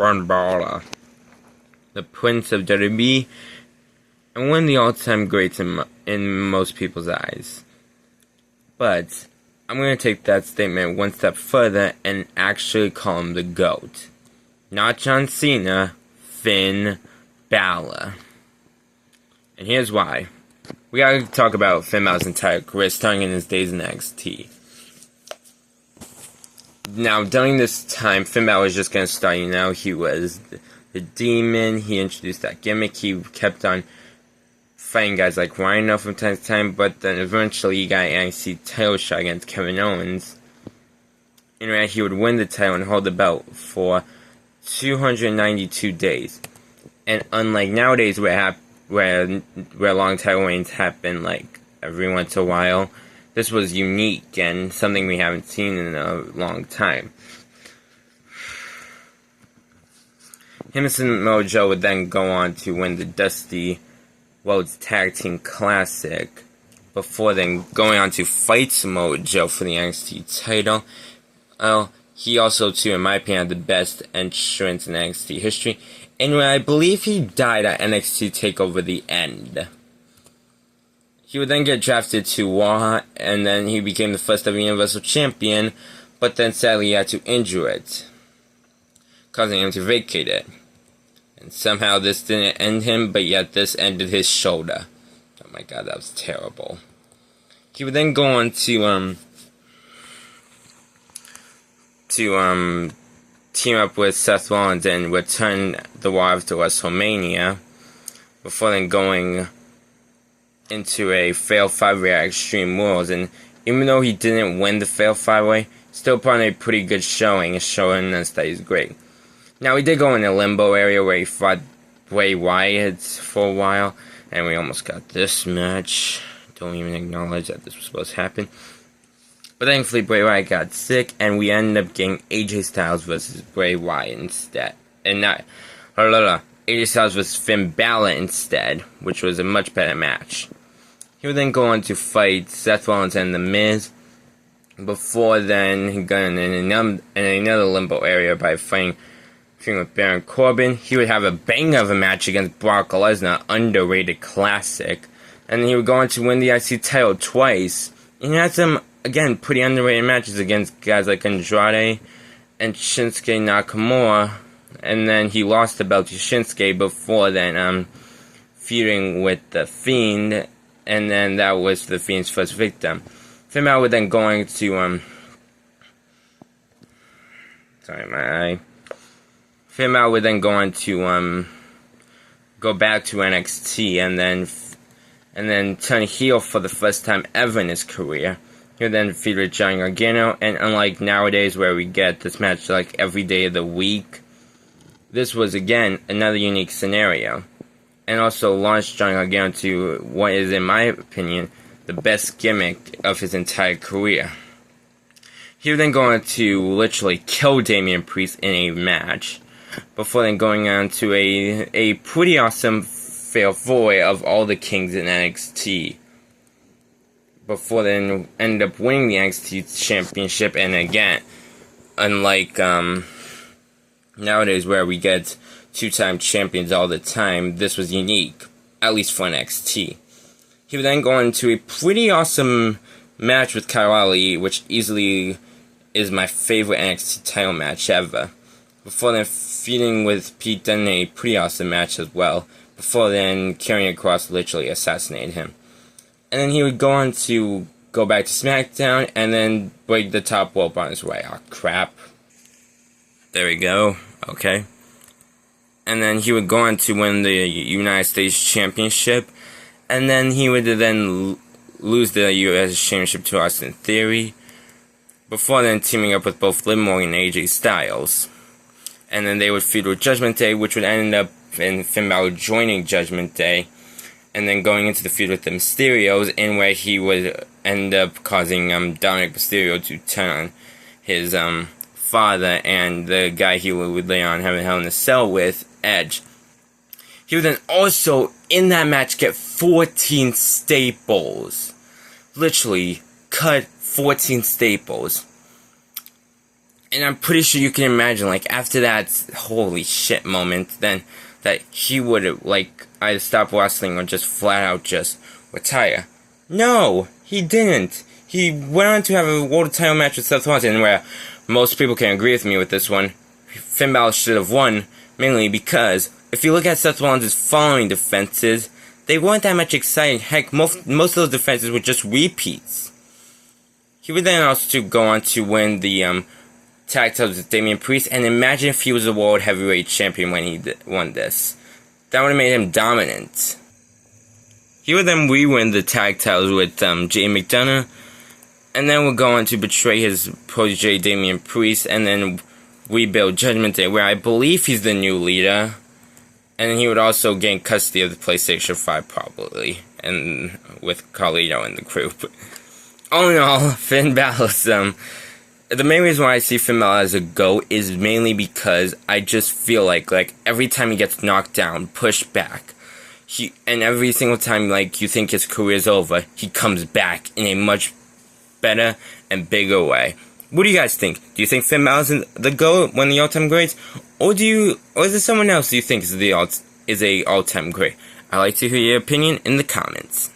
Finn Balor, the Prince of WWE, and one of the all-time greats in most people's eyes. But I'm going to take that statement one step further and actually call him the GOAT. Not John Cena, Finn Balor. And here's why. We gotta talk about Finn Balor's entire career, starting in his days in NXT. Now, during this time, Finn Balor was just gonna start, he was the demon, he introduced that gimmick, he kept on fighting guys like Rhino from time to time, but then eventually he got an NXT title shot against Kevin Owens. In where he would win the title and hold the belt for 292 days. And unlike nowadays where long title reigns happen like every once in a while, this was unique and something we haven't seen in a long time. Him and Samoa Joe would then go on to win the Dusty World's Tag Team Classic, before then going on to fight Samoa Joe for the NXT title. He also, too, in my opinion, had the best entrance in NXT history. And I believe he died at NXT TakeOver The End. He would then get drafted to Raw, and then he became the first ever Universal Champion, but then sadly he had to injure it, causing him to vacate it. And somehow this didn't end him, but yet this ended his shoulder. Oh my god, that was terrible. He would then go on to team up with Seth Rollins and return the Raw to WrestleMania, before then going into a Fatal 5-Way at Extreme Rules. And even though he didn't win the Fatal 5-Way, still put on a pretty good showing, showing us that he's great. Now, he did go in the limbo area where he fought Bray Wyatt for a while, and we almost got this match. Don't even acknowledge that this was supposed to happen. But thankfully, Bray Wyatt got sick, and we ended up getting AJ Styles versus Bray Wyatt instead. And not AJ Styles versus Finn Balor instead, which was a much better match. He would then go on to fight Seth Rollins and The Miz. Before then, he got in another limbo area by fighting with Baron Corbin. He would have a banger of a match against Brock Lesnar, underrated classic. And he would go on to win the IC title twice. And he had some, again, pretty underrated matches against guys like Andrade and Shinsuke Nakamura. And then he lost the belt to Shinsuke before then feuding with The Fiend. And then that was The Fiend's first victim. Finn Balor would then going to Finn Balor would then go on to go back to NXT and then turn heel for the first time ever in his career. He would then feud with Johnny Gargano, and unlike nowadays where we get this match like every day of the week, this was again another unique scenario, and also launched Johnny Gargano to what is, in my opinion, the best gimmick of his entire career. He would then go on to literally kill Damian Priest in a match, before then going on to a pretty awesome fatal 4-way of all the kings in NXT. Before then end up winning the NXT championship, and again, unlike nowadays where we get two-time champions all the time, this was unique, at least for NXT. He would then go into a pretty awesome match with Kyle Ali, which easily is my favorite NXT title match ever. Before then feuding with Pete Dunne, a pretty awesome match as well. Before then Karrion Kross literally assassinated him. And then he would go on to go back to SmackDown and then break the top rope on his way. Oh crap. There we go. Okay. And then he would go on to win the United States Championship. And then he would then lose the U.S. Championship to Austin Theory. Before then teaming up with both Liv Morgan and AJ Styles. And then they would feud with Judgment Day, which would end up in Finn Balor joining Judgment Day. And then going into the feud with the Mysterios, in where he would end up causing Dominic Mysterio to turn on his father and the guy he would lay on having Hell in a Cell with, Edge. He would then also, in that match, get 14 staples. Literally, cut 14 staples. And I'm pretty sure you can imagine, like, after that holy shit moment, then that he would, like, either stop wrestling or just flat out just retire. No, he didn't. He went on to have a world title match with Seth Rollins, and where most people can agree with me with this one, Finn Balor should have won, mainly because if you look at Seth Rollins' following defenses, they weren't that much exciting. Heck, most of those defenses were just repeats. He would then also go on to win the tag titles with Damian Priest, and imagine if he was the World Heavyweight Champion when he won this. That would have made him dominant. He would then re-win the tag titles with Jay McDonough, and then would go on to betray his protege Damian Priest, and then rebuild Judgment Day, where I believe he's the new leader. And then he would also gain custody of the PlayStation 5 probably, and with Carlito in the group. All in all, Finn Balor's the main reason why I see Finn Balor as a GOAT is mainly because I just feel like every time he gets knocked down, pushed back, and every single time like you think his career's over, he comes back in a much better and bigger way. What do you guys think? Do you think Finn Balor's the GOAT, one of the all-time greats, or is there someone else you think is a all-time great? I'd like to hear your opinion in the comments.